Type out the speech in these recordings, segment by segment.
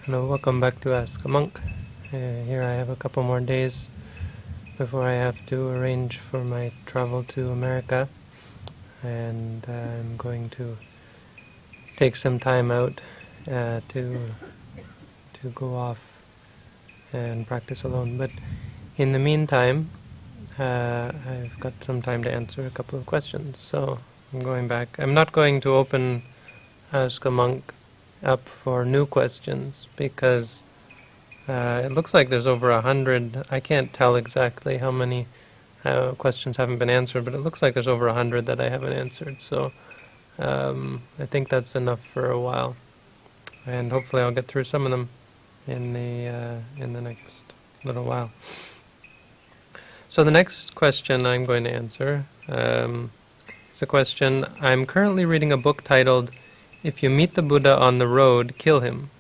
Hello, welcome back to Ask a Monk. Here I have a couple more days before I have to arrange for my travel to America, and I'm going to take some time out to go off and practice alone. But in the meantime, I've got some time to answer a couple of questions. So I'm going back. I'm not going to open Ask a Monk up for new questions because it looks like there's over 100. I can't tell exactly how many questions haven't been answered, but it looks like there's over 100 that I haven't answered. So I think that's enough for a while, and hopefully I'll get through some of them in the next little while. So the next question I'm going to answer is a question. I'm currently reading a book titled "If You Meet the Buddha on the Road, Kill Him."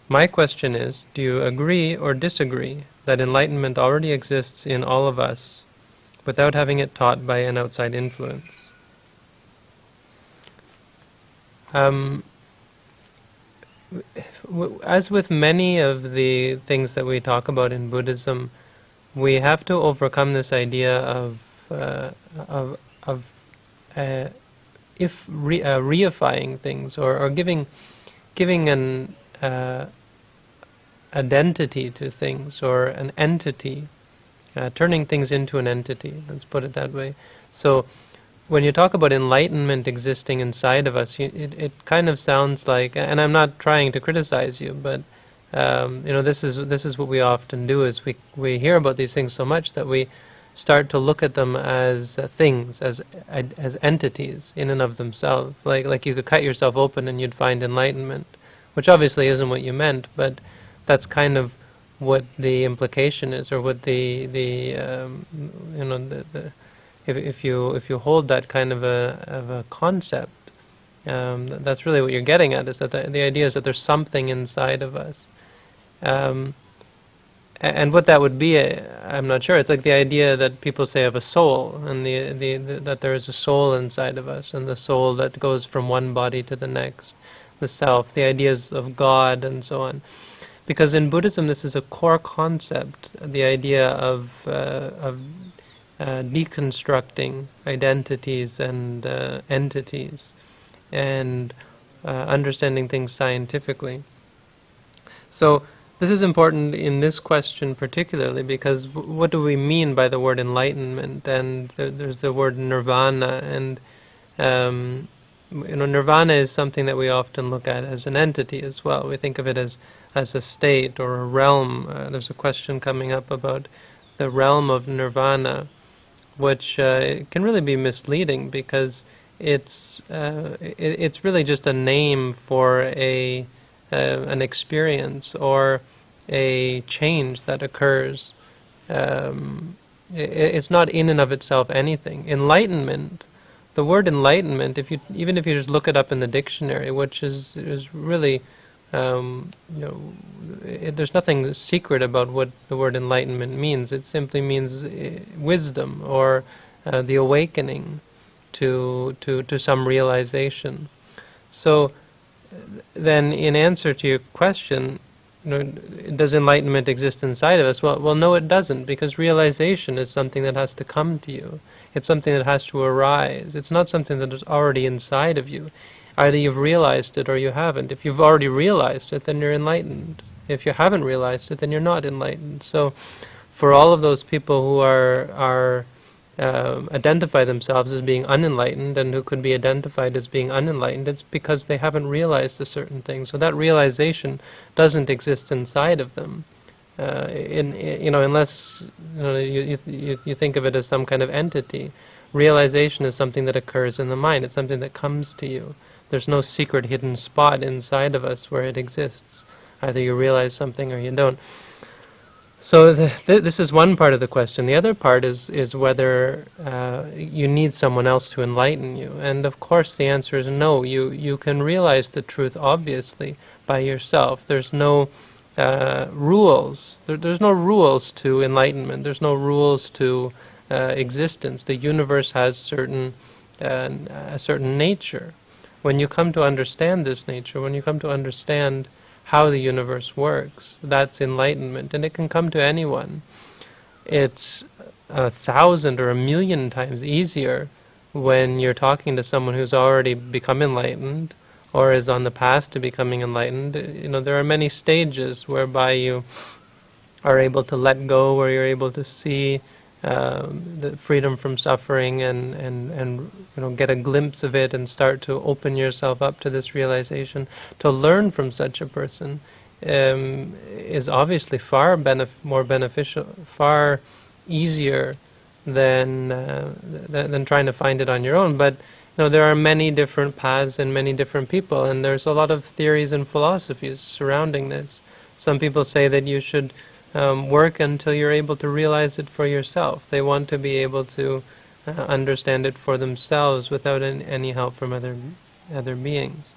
My question is, do you agree or disagree that enlightenment already exists in all of us without having it taught by an outside influence? As with many of the things that we talk about in Buddhism, we have to overcome this idea of reifying things or giving an identity to things, or an entity, turning things into an entity. Let's put it that way. So when you talk about enlightenment existing inside of us, it kind of sounds like, and I'm not trying to criticize you, but this is what we often do, is we hear about these things so much that we start to look at them as things, as entities in and of themselves. Like you could cut yourself open and you'd find enlightenment, which obviously isn't what you meant, but that's kind of what the implication is, or what if you hold that kind of a concept, that's really what you're getting at, is that the idea is that there's something inside of us. And what that would be, I'm not sure. It's like the idea that people say of a soul, and that there is a soul inside of us, and the soul that goes from one body to the next, the self, the ideas of God, and so on. Because in Buddhism, this is a core concept, the idea of deconstructing identities and entities, and understanding things scientifically. So this is important in this question particularly, because what do we mean by the word enlightenment? And there's the word nirvana, and nirvana is something that we often look at as an entity as well. We think of it as a state or a realm. There's a question coming up about the realm of nirvana, which can really be misleading, because it's really just a name for an experience or a change that occurs. It's not in and of itself anything. Enlightenment, the word enlightenment, even if you just look it up in the dictionary, which is really, there's nothing secret about what the word enlightenment means. It simply means wisdom, or the awakening to some realization. So then, in answer to your question, does enlightenment exist inside of us? Well, no, it doesn't, because realization is something that has to come to you. It's something that has to arise. It's not something that is already inside of you. Either you've realized it or you haven't. If you've already realized it, then you're enlightened. If you haven't realized it, then you're not enlightened. So for all of those people who are identify themselves as being unenlightened, and who could be identified as being unenlightened, it's because they haven't realized a certain thing. So that realization doesn't exist inside of them, unless you think of it as some kind of entity. Realization is something that occurs in the mind. It's something that comes to you. There's no secret hidden spot inside of us where it exists. Either you realize something or you don't. So this is one part of the question. The other part is whether you need someone else to enlighten you. And of course the answer is no. You can realize the truth, obviously, by yourself. There's no rules. There's no rules to enlightenment. There's no rules to existence. The universe has a certain nature. When you come to understand this nature, when you come to understand how the universe works. That's enlightenment, and it can come to anyone. It's 1,000 or 1,000,000 times easier when you're talking to someone who's already become enlightened or is on the path to becoming enlightened. There are many stages whereby you are able to let go, where you're able to see the freedom from suffering and get a glimpse of it and start to open yourself up to this realization. To learn from such a person is obviously far more beneficial, far easier than trying to find it on your own. But there are many different paths and many different people, and there's a lot of theories and philosophies surrounding this. Some people say that you should work until you're able to realize it for yourself. They want to be able to understand it for themselves without any help from other beings.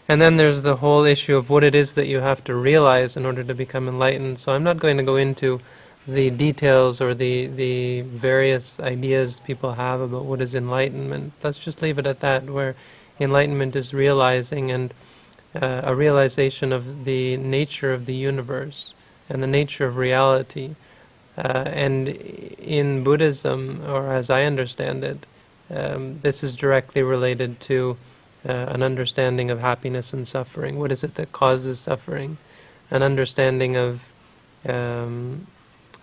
And then there's the whole issue of what it is that you have to realize in order to become enlightened. So I'm not going to go into the details or the various ideas people have about what is enlightenment. Let's just leave it at that, where enlightenment is realizing and a realization of the nature of the universe and the nature of reality. And in Buddhism, or as I understand it, this is directly related to an understanding of happiness and suffering. What is it that causes suffering? An understanding of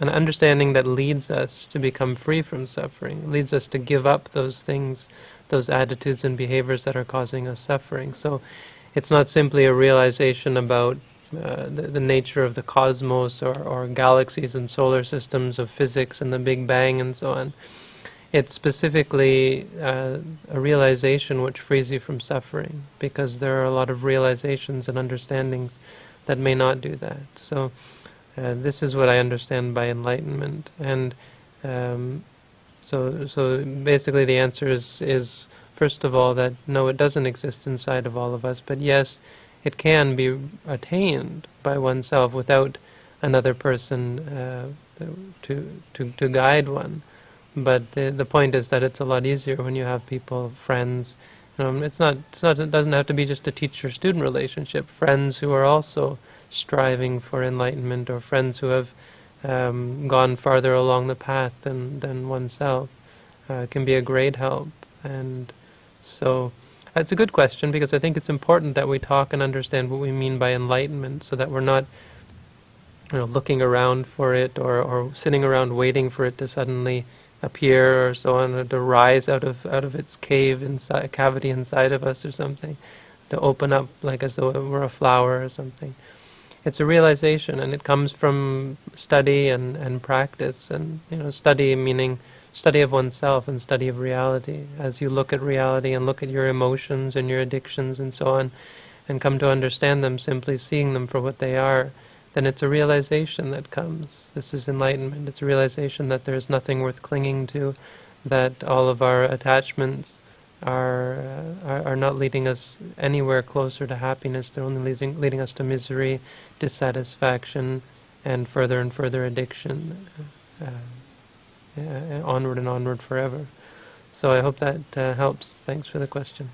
an understanding that leads us to become free from suffering, leads us to give up those things, those attitudes and behaviors that are causing us suffering. So it's not simply a realization about the nature of the cosmos or galaxies and solar systems, of physics and the Big Bang and so on. It's specifically a realization which frees you from suffering, because there are a lot of realizations and understandings that may not do that. So this is what I understand by enlightenment. And so basically the answer is first of all that no, it doesn't exist inside of all of us, but yes, it can be attained by oneself without another person to guide one. But the point is that it's a lot easier when you have people, friends. It doesn't have to be just a teacher-student relationship. Friends who are also striving for enlightenment, or friends who have gone farther along the path than oneself, can be a great help. And so it's a good question, because I think it's important that we talk and understand what we mean by enlightenment, so that we're not looking around for it or sitting around waiting for it to suddenly appear or so on, or to rise out of its cavity inside of us or something, to open up like as though it were a flower or something. It's a realization, and it comes from study and practice, and study meaning study of oneself and study of reality. As you look at reality and look at your emotions and your addictions and so on, and come to understand them, simply seeing them for what they are, then it's a realization that comes. This is enlightenment. It's a realization that there's nothing worth clinging to, that all of our attachments are not leading us anywhere closer to happiness. They're only leading us to misery, dissatisfaction, and further addiction, onward and onward forever. So I hope that helps. Thanks for the question.